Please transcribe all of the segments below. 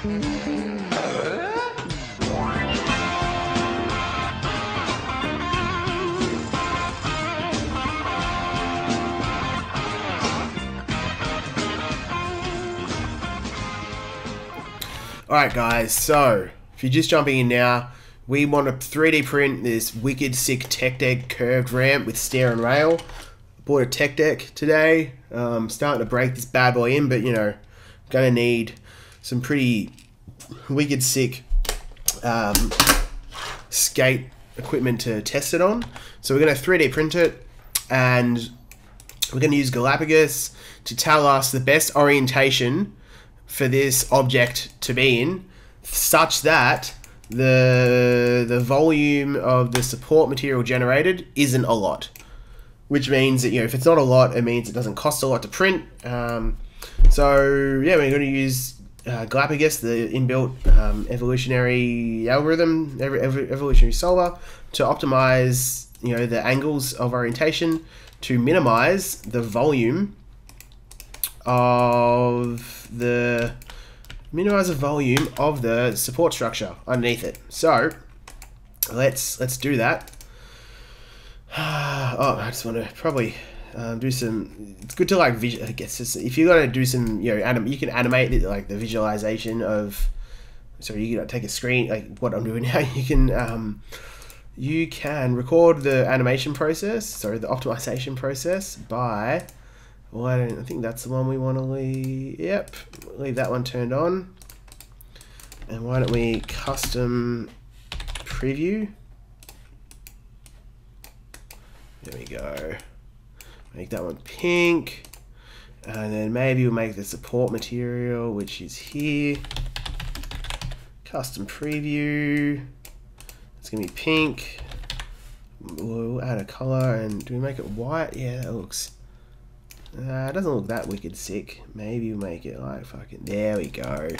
Alright guys, so if you're just jumping in now, we want to 3D print this wicked sick tech deck curved ramp with stair and rail. Bought a tech deck today. Starting to break this bad boy in, but you know, gonna need some pretty wicked sick skate equipment to test it on. So we're gonna 3D print it, and we're gonna use Galapagos to tell us the best orientation for this object to be in, such that the volume of the support material generated isn't a lot. Which means that, you know, if it's not a lot, it means it doesn't cost a lot to print. So yeah, we're going to use Galapagos, the inbuilt evolutionary algorithm, evolutionary solver, to optimize, you know, the angles of orientation to minimize the volume of the support structure underneath it. So let's do that. Oh, I just want to probably do some. It's good to like visual. I guess if you're gonna do some, you know, you can animate it, like the visualization of. So you can take a screen like what I'm doing now. You can record the animation process, sorry, the optimization process by. Well, I think that's the one we want to leave. Yep, leave that one turned on. And why don't we custom preview? There we go. Make that one pink. And then maybe we'll make the support material, which is here. Custom preview. It's going to be pink. We'll add a color, and do we make it white? Yeah, that looks... it doesn't look that wicked sick. Maybe we'll make it like fucking. There we go.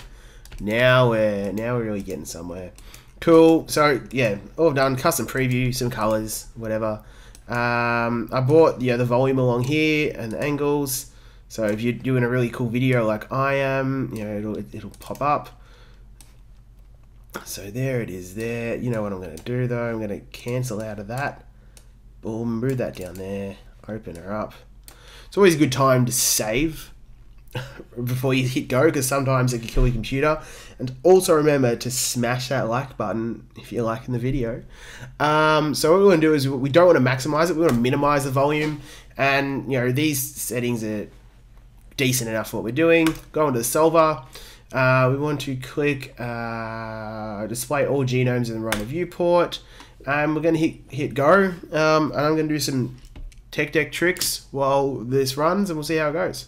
Now we're really getting somewhere. Cool. So yeah, all done. Custom preview, some colors, whatever. I brought the volume along here and the angles. So if you're doing a really cool video like I am, you know, it'll pop up. So there it is. There. You know what I'm going to do though? I'm going to cancel out of that. Boom. Move that down there. Open her up. It's always a good time to save before you hit go, because sometimes it can kill your computer. And also remember to smash that like button if you're liking the video. So what we want to do is we don't want to maximize it. We want to minimize the volume. And you know, these settings are decent enough for what we're doing. Go into the solver. We want to click display all genomes and run a viewport. And we're going to hit go. And I'm going to do some tech deck tricks while this runs, and we'll see how it goes.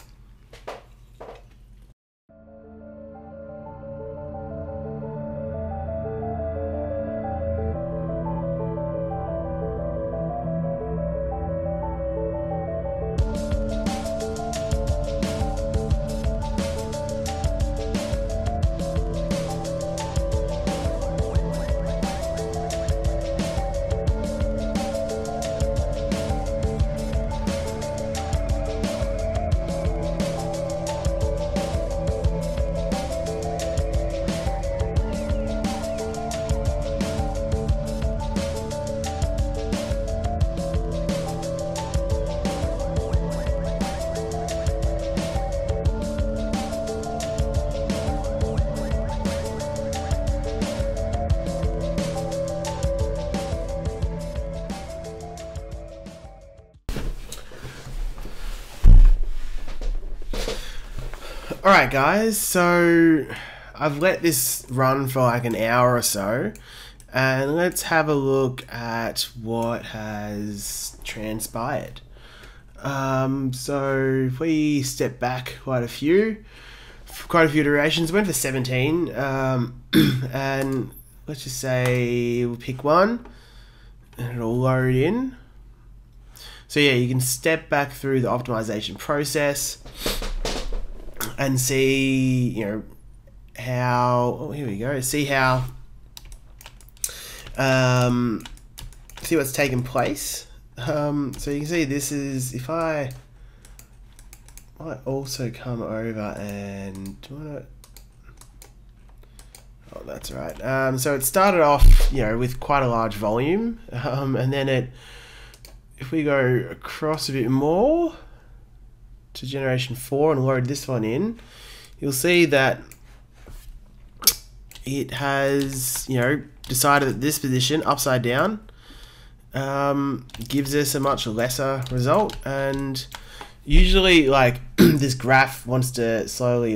Alright guys, so I've let this run for like an hour or so, and let's have a look at what has transpired. So if we step back quite a few iterations, went for 17, and let's just say we'll pick one, and it'll load in. So yeah, you can step back through the optimization process and see, you know, how, oh, here we go, see how, see what's taken place. So you can see this is, if I might also come over and, do I want to, that's right. So it started off, with quite a large volume, and then if we go across a bit more to generation 4 and load this one in, you'll see that it has, decided that this position, upside down, gives us a much lesser result. And usually, like, this graph wants to slowly,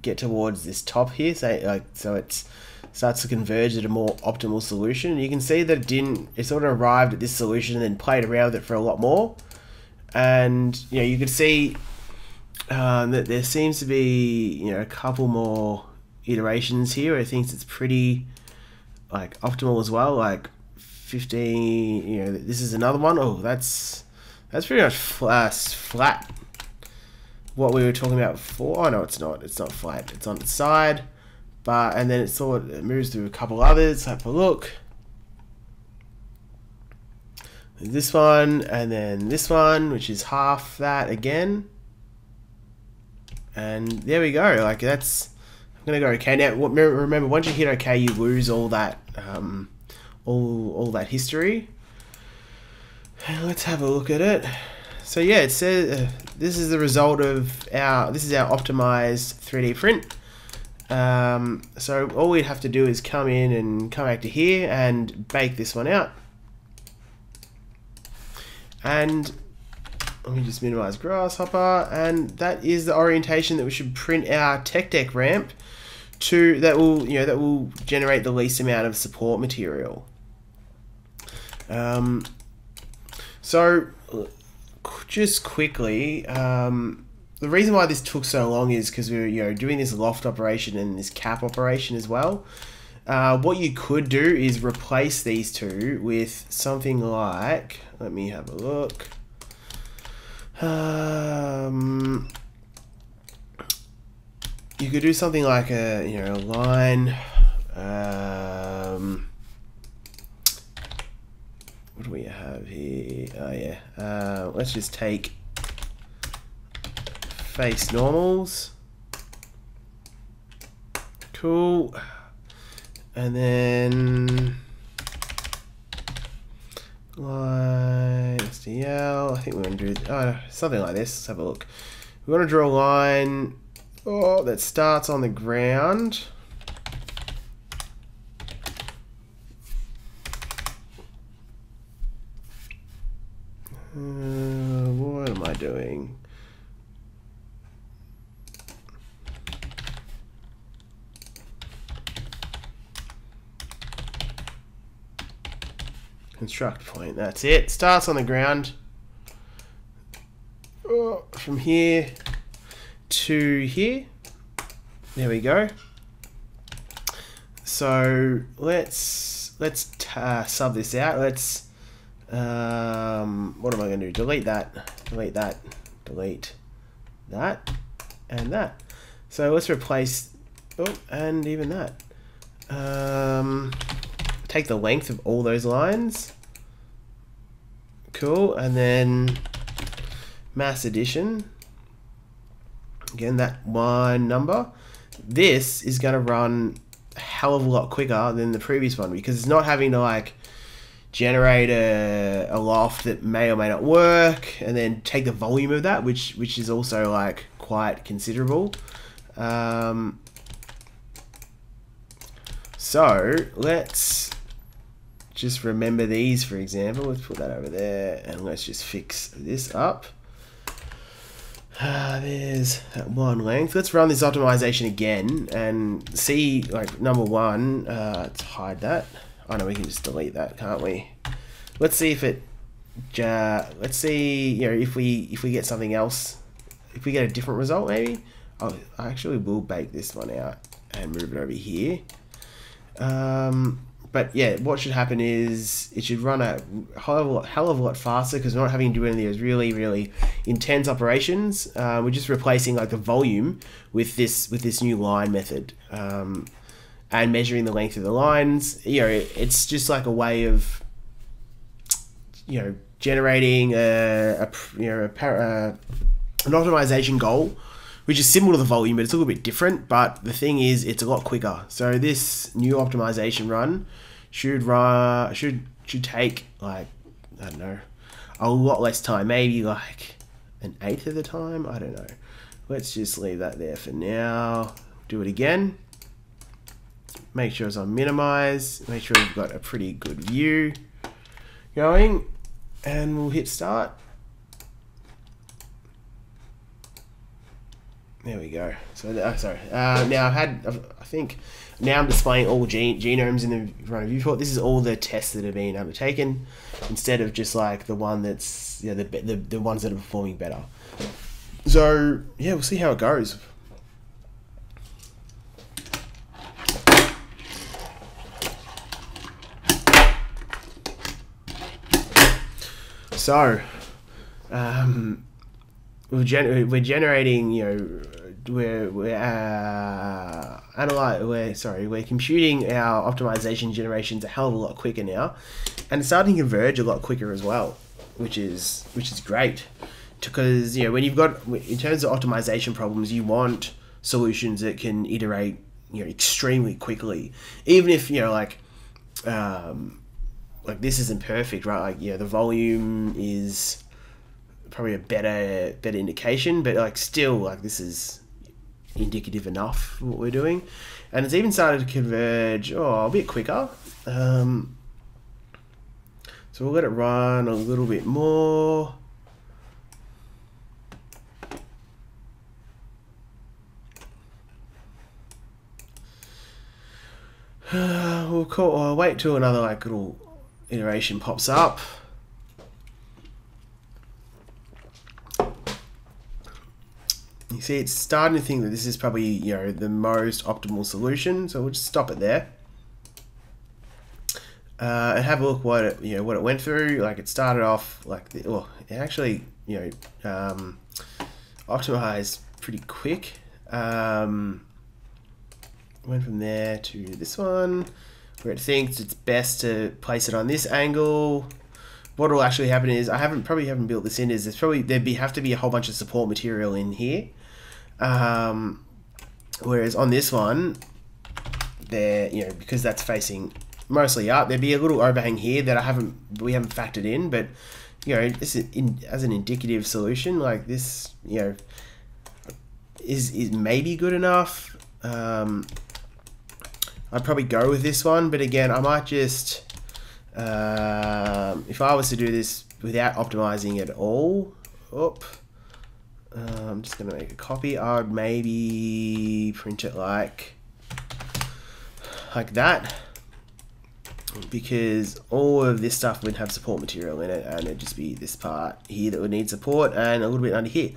get towards this top here, so it starts to converge at a more optimal solution. And you can see that it sort of arrived at this solution and then played around with it for a lot more. And you could see that there seems to be a couple more iterations here. I think it's pretty optimal as well. 15. This is another one. Oh, that's pretty much flat. What we were talking about before. Oh no, it's not. It's not flat. It's on its side, and then it moves through a couple others. Have a look. This one, and then this one, which is half that again. And there we go. That's. I'm gonna go okay now. Remember, once you hit okay, you lose all that, all that history. And let's have a look at it. So yeah, it says this is the result of our optimized 3D print. So all we'd have to do is come in and come back to here and bake this one out. And let me just minimize Grasshopper, and that is the orientation that we should print our tech deck ramp to. That will generate the least amount of support material. So just quickly, the reason why this took so long is because we were doing this loft operation and this cap operation as well. What you could do is replace these two with something like, let me have a look. You could do something like a line. What do we have here? Oh yeah. Let's just take face normals. Cool. And then line SDL. I think we're going to do something like this. Let's have a look. We want to draw a line that starts on the ground. What am I doing? Construct point, that's it. Starts on the ground. From here to here. There we go. So let's sub this out. Let's what am I going to do? Delete that, delete that, delete that, and that. So let's replace, and even that. Take the length of all those lines. Cool, and then mass addition. Again, that one number. This is going to run a hell of a lot quicker than the previous one because it's not having to generate a loft that may or may not work and then take the volume of that, which is also quite considerable. So let's just remember these, for example. Let's put that over there and let's just fix this up. There's that one length. Let's run this optimization again and see, number one, let's hide that. Oh no, we can just delete that, can't we? Let's see if it, let's see, if we get something else, if we get a different result maybe. Oh, I actually will bake this one out and move it over here. But yeah, what should happen is it should run a hell of a lot faster because we're not having to do any of those really, really intense operations. We're just replacing the volume with this new line method, and measuring the length of the lines. It's just a way of generating an optimization goal which is similar to the volume, but it's a little bit different. But the thing is, it's a lot quicker. So this new optimization run should take like, I don't know, a lot less time, maybe like an eighth of the time. I don't know. Let's just leave that there for now. Do it again. Make sure it's on minimize. Make sure we've got a pretty good view going, and we'll hit start. There we go. So now I think now I'm displaying all genomes in the front of viewport. This is all the tests that have been undertaken, instead of just like the one that's, you know, the ones that are performing better. So yeah, we'll see how it goes. So we're generating, you know, we're computing our optimization generations a hell of a lot quicker now, and it's starting to converge a lot quicker as well, which is great, because, you know, when you've got, in terms of optimization problems, you want solutions that can iterate, you know, extremely quickly, even if, you know, like this isn't perfect, right? Like, you know, the volume is probably a better indication, but like still, like, this is indicative enough for what we're doing, and it's even started to converge a bit quicker. So we'll let it run a little bit more. I'll wait till another like little iteration pops up. You see, it's starting to think that this is probably, you know, the most optimal solution. So we'll just stop it there, and have a look what it went through. Like, it started off like it actually, you know, optimized pretty quick. Went from there to this one, where it thinks it's best to place it on this angle. What will actually happen is, probably haven't built this in, is there'd have to be a whole bunch of support material in here. Whereas on this one, there, you know, because that's facing mostly up, there'd be a little overhang here that we haven't factored in. But, you know, this is as an indicative solution, like this, you know, is maybe good enough. I'd probably go with this one, but again, I might just, if I was to do this without optimizing at all, I'm just going to make a copy. I would maybe print it like that, because all of this stuff would have support material in it, and it'd just be this part here that would need support, and a little bit under here.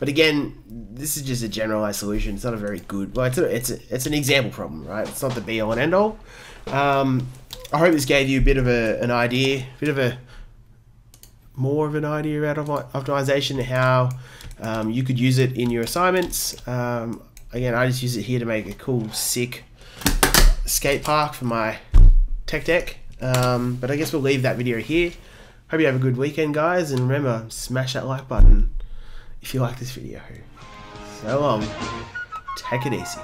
But again, this is just a generalized solution. It's not a very good, well, it's an example problem, right? It's not the be all and end all. I hope this gave you a bit of an idea, more of an idea about optimization, how you could use it in your assignments. Again, I just use it here to make a cool, sick skate park for my tech deck. But I guess we'll leave that video here. Hope you have a good weekend, guys, and remember, smash that like button if you like this video. So long. Take it easy.